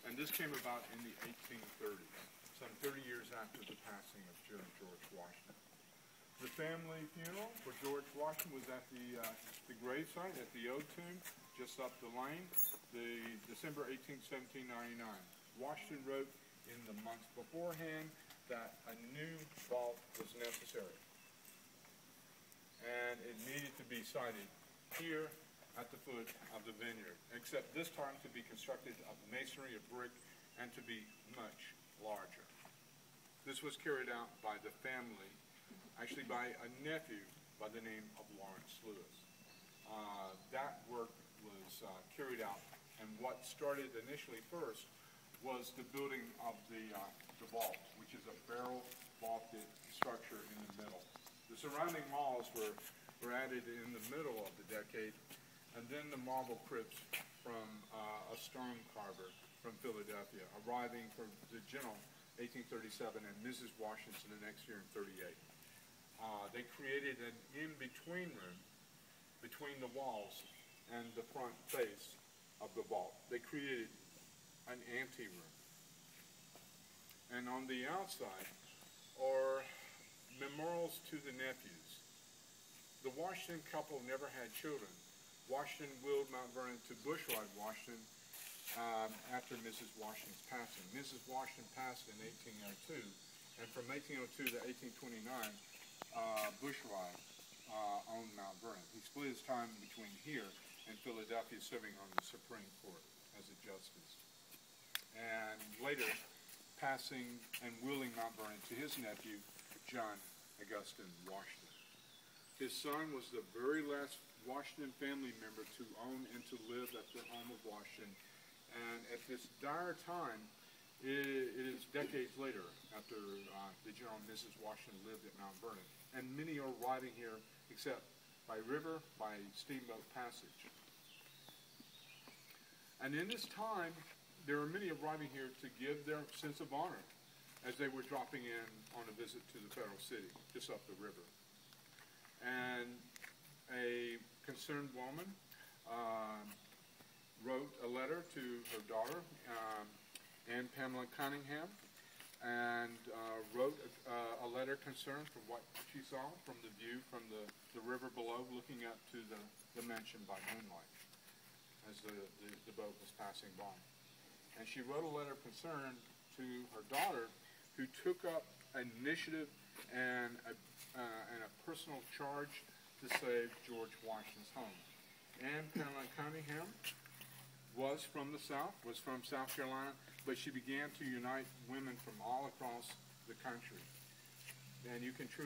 And this came about in the 1830s, some 30 years after the passing of George Washington. The family funeral for George Washington was at the gravesite at the Old Tomb, just up the lane, the December 18, 1799. Washington wrote in the months beforehand that a new vault was necessary, and it needed to be sited here at the foot of the vineyard, except this time to be constructed of masonry, of brick, and to be much larger. This was carried out by the family, actually by a nephew by the name of Lawrence Lewis. That work was carried out, and what started initially first was the building of the vault, which is a barrel vaulted structure in the middle. The surrounding walls were added in the middle of the decade, and then the marble crypts from a stone carver from Philadelphia, arriving for the general 1837 and Mrs. Washington the next year in 38. They created an in-between room between the walls and the front face of the vault. They created an anteroom. And on the outside are memorials to the nephews. The Washington couple never had children. Washington willed Mount Vernon to Bushrod Washington after Mrs. Washington's passing. Mrs. Washington passed in 1802, and from 1802 to 1829, Bushrod owned Mount Vernon. He split his time between here and Philadelphia, serving on the Supreme Court as a justice, and later passing and willing Mount Vernon to his nephew, John Augustine Washington. His son was the very last Washington family member to own and to live at the home of Washington, and at this dire time, it is decades later after the General and Mrs. Washington lived at Mount Vernon, and many are arriving here except by river, by steamboat passage. And in this time, there are many arriving here to give their sense of honor as they were dropping in on a visit to the federal city, just up the river. And a concerned woman wrote a letter to her daughter, Anne Pamela Cunningham, and wrote a letter concerned for what she saw from the view from the river below, looking up to the mansion by moonlight as the boat was passing by. And she wrote a letter of concern to her daughter, who took up an initiative and a personal charge to save George Washington's home. Anne Pamela Cunningham was from the South, was from South Carolina, but she began to unite women from all across the country. And you can truly